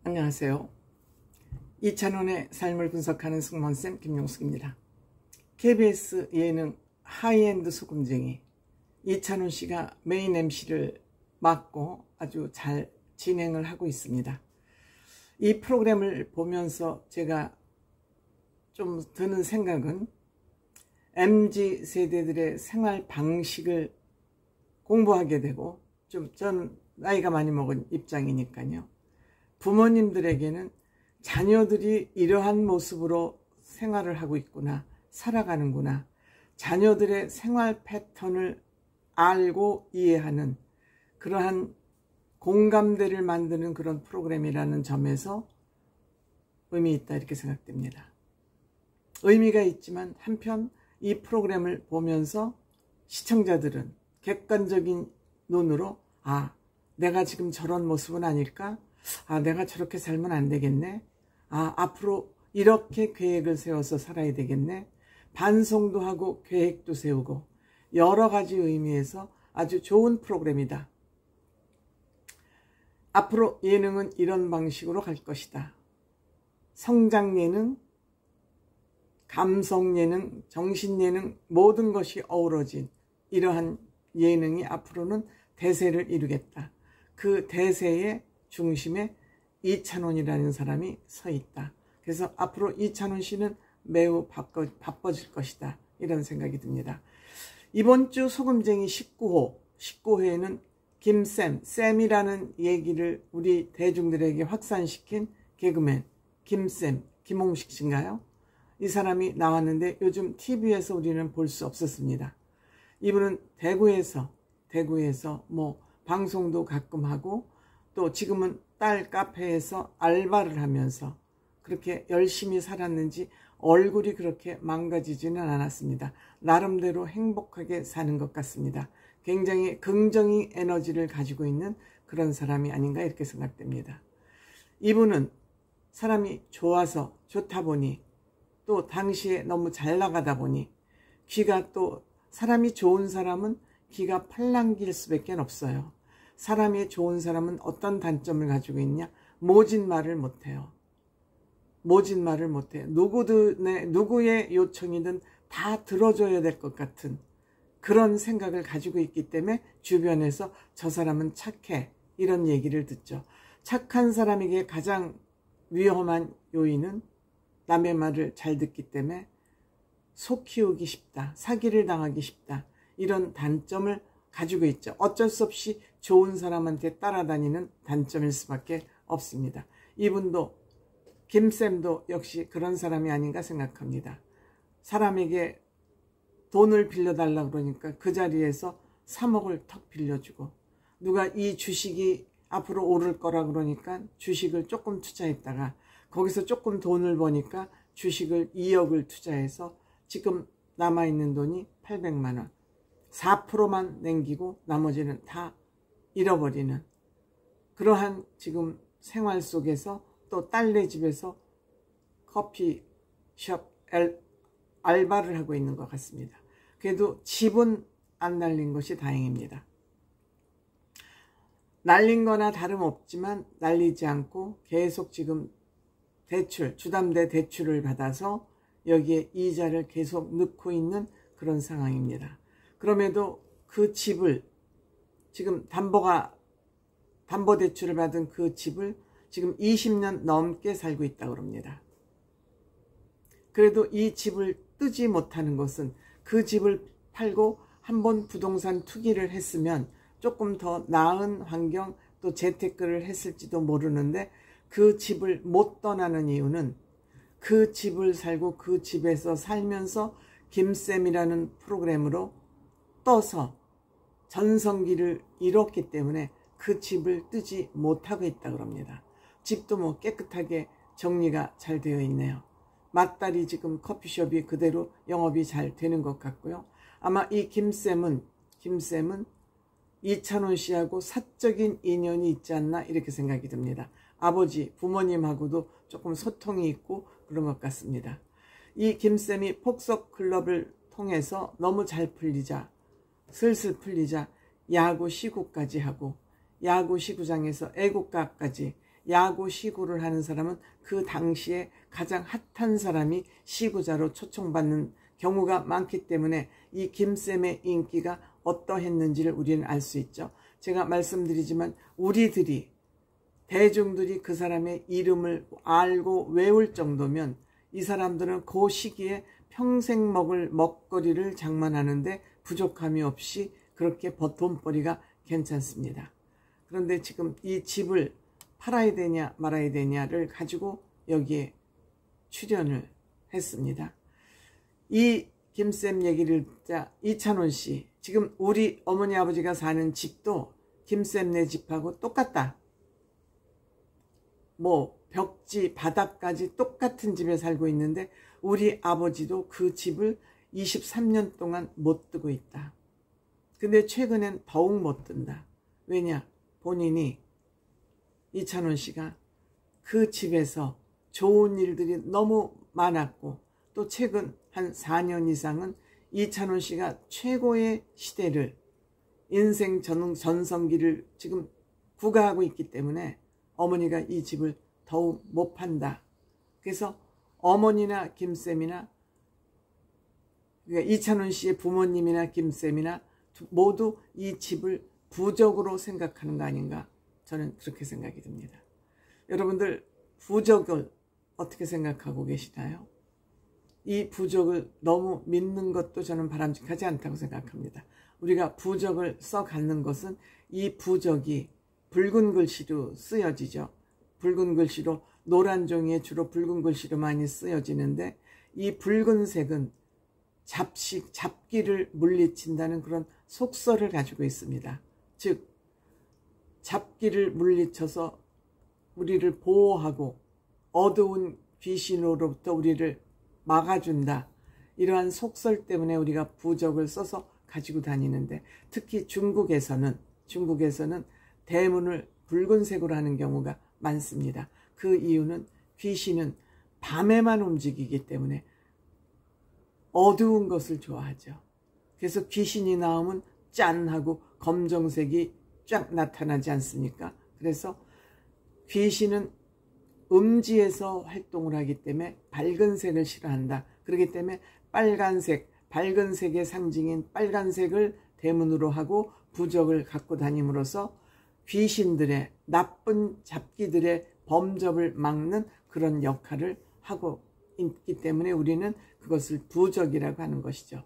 안녕하세요. 이찬원의 삶을 분석하는 승무원쌤 김용숙입니다. KBS 예능 하이엔드 소금쟁이 이찬원 씨가 메인 MC를 맡고 아주 잘 진행을 하고 있습니다. 이 프로그램을 보면서 제가 좀 드는 생각은 MZ 세대들의 생활 방식을 공부하게 되고, 전 나이가 많이 먹은 입장이니까요. 부모님들에게는 자녀들이 이러한 모습으로 생활을 하고 있구나, 살아가는구나, 자녀들의 생활 패턴을 알고 이해하는 그러한 공감대를 만드는 그런 프로그램이라는 점에서 의미 있다, 이렇게 생각됩니다. 의미가 있지만 한편 이 프로그램을 보면서 시청자들은 객관적인 눈으로 내가 지금 저런 모습은 아닐까? 내가 저렇게 살면 안 되겠네? 앞으로 이렇게 계획을 세워서 살아야 되겠네? 반성도 하고 계획도 세우고 여러 가지 의미에서 아주 좋은 프로그램이다. 앞으로 예능은 이런 방식으로 갈 것이다. 성장 예능, 감성 예능, 정신 예능, 모든 것이 어우러진 이러한 예능이 앞으로는 대세를 이루겠다. 그 대세의 중심에 이찬원이라는 사람이 서 있다. 그래서 앞으로 이찬원 씨는 매우 바빠질 것이다, 이런 생각이 듭니다. 이번 주 소금쟁이 19회에는 쌤이라는 얘기를 우리 대중들에게 확산시킨 개그맨 김쌤, 김홍식 씨인가요? 이 사람이 나왔는데 요즘 TV에서 우리는 볼 수 없었습니다. 이분은 대구에서 방송도 가끔 하고, 또 지금은 딸 카페에서 알바를 하면서 그렇게 열심히 살았는지 얼굴이 그렇게 망가지지는 않았습니다. 나름대로 행복하게 사는 것 같습니다. 굉장히 긍정의 에너지를 가지고 있는 그런 사람이 아닌가, 이렇게 생각됩니다. 이분은 사람이 좋아서 좋다 보니, 또 당시에 너무 잘 나가다 보니, 귀가, 또 사람이 좋은 사람은 귀가 팔랑길 수밖에 없어요. 사람이 좋은 사람은 어떤 단점을 가지고 있냐? 모진 말을 못해요. 누구의 요청이든 다 들어줘야 될 것 같은 그런 생각을 가지고 있기 때문에 주변에서 저 사람은 착해, 이런 얘기를 듣죠. 착한 사람에게 가장 위험한 요인은 남의 말을 잘 듣기 때문에 속 키우기 쉽다, 사기를 당하기 쉽다, 이런 단점을 가지고 있죠. 어쩔 수 없이 좋은 사람한테 따라다니는 단점일 수밖에 없습니다. 이분도, 김쌤도 역시 그런 사람이 아닌가 생각합니다. 사람에게 돈을 빌려달라고 그러니까 그 자리에서 3억을 턱 빌려주고, 누가 이 주식이 앞으로 오를 거라 그러니까 주식을 조금 투자했다가 거기서 조금 돈을 버니까 주식을 2억을 투자해서 지금 남아있는 돈이 800만 원. 4%만 남기고 나머지는 다 잃어버리는 그러한 지금 생활 속에서, 또 딸네 집에서 커피숍 알바를 하고 있는 것 같습니다. 그래도 집은 안 날린 것이 다행입니다. 날린 거나 다름없지만 날리지 않고 계속 지금 주담대 대출을 받아서 여기에 이자를 계속 넣고 있는 그런 상황입니다. 그럼에도 그 집을, 지금 담보대출을 받은 그 집을 지금 20년 넘게 살고 있다고 합니다. 그래도 이 집을 뜨지 못하는 것은 그 집을 팔고 한번 부동산 투기를 했으면 조금 더 나은 환경, 또 재테크를 했을지도 모르는데, 그 집을 못 떠나는 이유는 그 집을 살고 그 집에서 살면서 김쌤이라는 프로그램으로 떠서 전성기를 이뤘기 때문에 그 집을 뜨지 못하고 있다고 합니다. 집도 깨끗하게 정리가 잘 되어 있네요. 맞다리 지금 커피숍이 그대로 영업이 잘 되는 것 같고요. 아마 이 김쌤은 이찬원 씨하고 사적인 인연이 있지 않나, 이렇게 생각이 듭니다. 부모님하고도 조금 소통이 있고 그런 것 같습니다. 이 김쌤이 폭석클럽을 통해서 너무 잘 풀리자, 슬슬 풀리자 야구 시구까지 하고, 야구 시구장에서 애국가까지 야구 시구를 하는 사람은 그 당시에 가장 핫한 사람이 시구자로 초청받는 경우가 많기 때문에 이 김쌤의 인기가 어떠했는지를 우리는 알 수 있죠. 제가 말씀드리지만 우리들이 대중들이 그 사람의 이름을 알고 외울 정도면 이 사람들은 그 시기에 평생 먹을 먹거리를 장만하는데 부족함이 없이 그렇게 돈벌이가 괜찮습니다. 그런데 지금 이 집을 팔아야 되냐 말아야 되냐를 가지고 여기에 출연을 했습니다. 이 김쌤 얘기를 듣자 이찬원 씨, 지금 우리 어머니 아버지가 사는 집도 김쌤네 집하고 똑같다. 뭐 벽지 바닥까지 똑같은 집에 살고 있는데 우리 아버지도 그 집을 23년 동안 못 뜨고 있다. 근데 최근엔 더욱 못 뜬다. 왜냐? 본인이 이찬원 씨가 그 집에서 좋은 일들이 너무 많았고 또 최근 한 4년 이상은 이찬원 씨가 최고의 시대를 인생 전성기를 지금 구가하고 있기 때문에 어머니가 이 집을 더욱 못 판다. 그래서 어머니나 김쌤이나 그러니까 이찬원 씨의 부모님이나 김쌤이나 모두 이 집을 부적으로 생각하는 거 아닌가, 저는 그렇게 생각이 듭니다. 여러분들 부적을 어떻게 생각하고 계시나요? 이 부적을 너무 믿는 것도 저는 바람직하지 않다고 생각합니다. 우리가 부적을 써갖는 것은 이 부적이 붉은 글씨로 쓰여지죠. 붉은 글씨로, 노란 종이에 주로 붉은 글씨로 많이 쓰여지는데 이 붉은색은 잡기를 물리친다는 그런 속설을 가지고 있습니다. 즉 잡기를 물리쳐서 우리를 보호하고 어두운 귀신으로부터 우리를 막아준다. 이러한 속설 때문에 우리가 부적을 써서 가지고 다니는데 특히 중국에서는 대문을 붉은색으로 하는 경우가 많습니다. 그 이유는 귀신은 밤에만 움직이기 때문에 어두운 것을 좋아하죠. 그래서 귀신이 나오면 짠 하고 검정색이 쫙 나타나지 않습니까? 그래서 귀신은 음지에서 활동을 하기 때문에 밝은 색을 싫어한다. 그렇기 때문에 빨간색, 밝은 색의 상징인 빨간색을 대문으로 하고 부적을 갖고 다님으로써 귀신들의, 나쁜 잡기들의 범접을 막는 그런 역할을 하고 있기 때문에 우리는 그것을 부적이라고 하는 것이죠.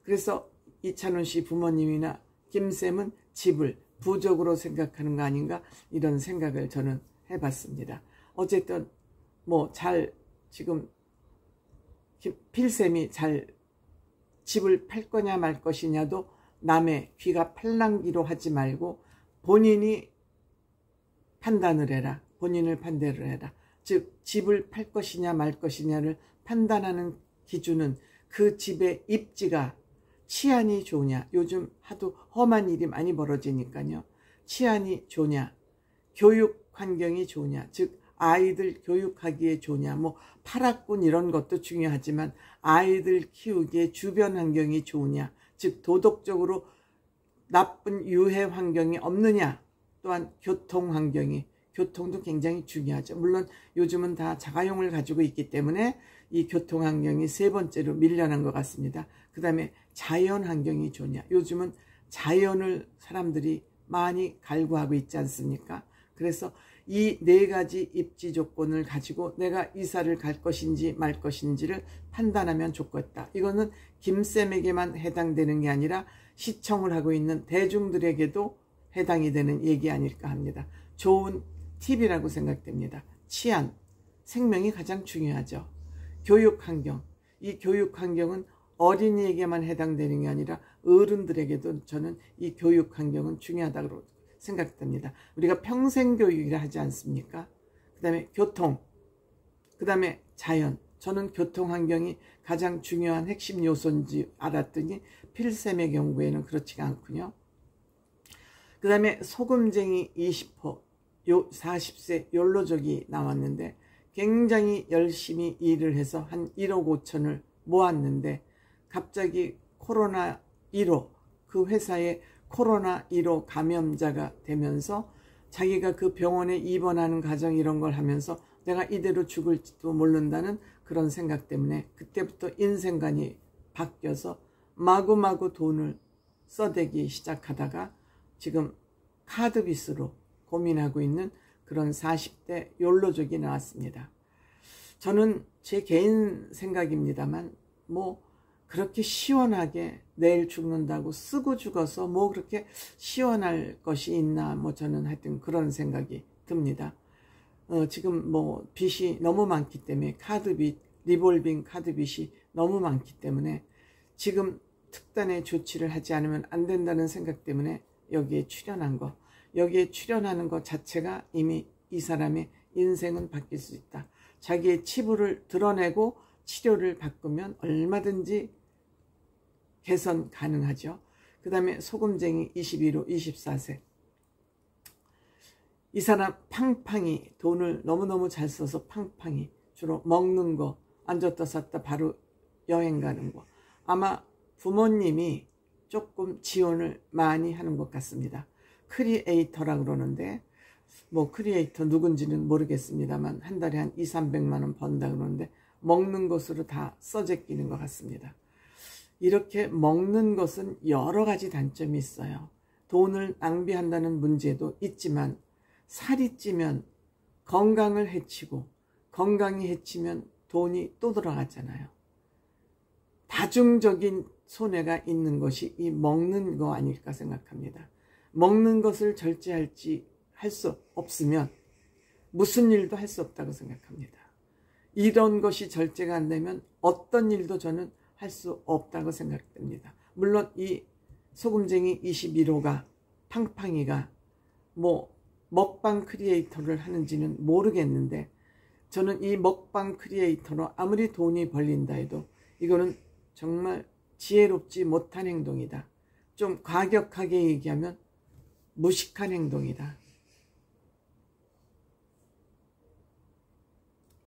그래서 이찬원 씨 부모님이나 김쌤은 집을 부적으로 생각하는 거 아닌가, 이런 생각을 저는 해봤습니다. 어쨌든 뭐 잘 지금 필쌤이 잘 집을 팔 거냐 말 것이냐도 남의 귀가 팔랑귀로 하지 말고 본인이 판단을 해라. 본인을 판단을 해라. 즉 집을 팔 것이냐 말 것이냐를 판단하는 기준은 그 집의 입지가 치안이 좋으냐, 요즘 하도 험한 일이 많이 벌어지니까요. 치안이 좋으냐, 교육 환경이 좋으냐, 즉 아이들 교육하기에 좋으냐, 뭐 파락군 이런 것도 중요하지만 아이들 키우기에 주변 환경이 좋으냐, 즉 도덕적으로 나쁜 유해 환경이 없느냐, 또한 교통 환경이, 교통도 굉장히 중요하죠. 물론 요즘은 다 자가용을 가지고 있기 때문에 이 교통 환경이 세 번째로 밀려난 것 같습니다. 그 다음에 자연 환경이 좋냐, 요즘은 자연을 사람들이 많이 갈구하고 있지 않습니까? 그래서 이 네 가지 입지 조건을 가지고 내가 이사를 갈 것인지 말 것인지를 판단하면 좋겠다. 이거는 김쌤에게만 해당되는 게 아니라 시청을 하고 있는 대중들에게도 해당이 되는 얘기 아닐까 합니다. 좋은 팁이라고 생각됩니다. 치안, 생명이 가장 중요하죠. 교육 환경, 이 교육 환경은 어린이에게만 해당되는 게 아니라 어른들에게도 저는 이 교육 환경은 중요하다고 생각됩니다. 우리가 평생교육이라 하지 않습니까? 그 다음에 교통, 그 다음에 자연. 저는 교통 환경이 가장 중요한 핵심 요소인지 알았더니 필쌤의 경우에는 그렇지가 않군요. 그 다음에 소금쟁이 20호, 40세 욜로족이 나왔는데 굉장히 열심히 일을 해서 한 1억 5천을 모았는데 갑자기 코로나 1호, 그 회사에 코로나 1호 감염자가 되면서 자기가 그 병원에 입원하는 과정 이런 걸 하면서 내가 이대로 죽을지도 모른다는 그런 생각 때문에 그때부터 인생관이 바뀌어서 마구마구 돈을 써대기 시작하다가 지금 카드빚으로 고민하고 있는 그런 40대 욜로족이 나왔습니다. 저는 제 개인 생각입니다만 뭐 그렇게 시원하게 내일 죽는다고 쓰고 죽어서 뭐 그렇게 시원할 것이 있나, 뭐 저는 하여튼 그런 생각이 듭니다. 지금 뭐 빚이 너무 많기 때문에 카드빚, 리볼빙 카드빚이 너무 많기 때문에 지금 특단의 조치를 하지 않으면 안 된다는 생각 때문에 여기에 출연한 거, 여기에 출연하는 것 자체가 이미 이 사람의 인생은 바뀔 수 있다. 자기의 치부를 드러내고 치료를 바꾸면 얼마든지 개선 가능하죠. 그 다음에 소금쟁이 21호 24세. 이 사람 팡팡이 돈을 너무너무 잘 써서 팡팡이 주로 먹는 거, 앉았다 섰다 바로 여행 가는 거. 아마 부모님이 조금 지원을 많이 하는 것 같습니다. 크리에이터라 그러는데 뭐 크리에이터 누군지는 모르겠습니다만 한 달에 한 200~300만 원 번다 그러는데 먹는 것으로 다 써제끼는 것 같습니다. 이렇게 먹는 것은 여러 가지 단점이 있어요. 돈을 낭비한다는 문제도 있지만 살이 찌면 건강을 해치고 건강이 해치면 돈이 또 들어가잖아요. 다중적인 손해가 있는 것이 이 먹는 거 아닐까 생각합니다. 먹는 것을 절제할지 할 수 없으면 무슨 일도 할 수 없다고 생각합니다. 이런 것이 절제가 안 되면 어떤 일도 저는 할 수 없다고 생각됩니다. 물론 이 소금쟁이 21호가 팡팡이가 뭐 먹방 크리에이터를 하는지는 모르겠는데 저는 이 먹방 크리에이터로 아무리 돈이 벌린다 해도 이거는 정말 지혜롭지 못한 행동이다. 좀 과격하게 얘기하면 무식한 행동이다.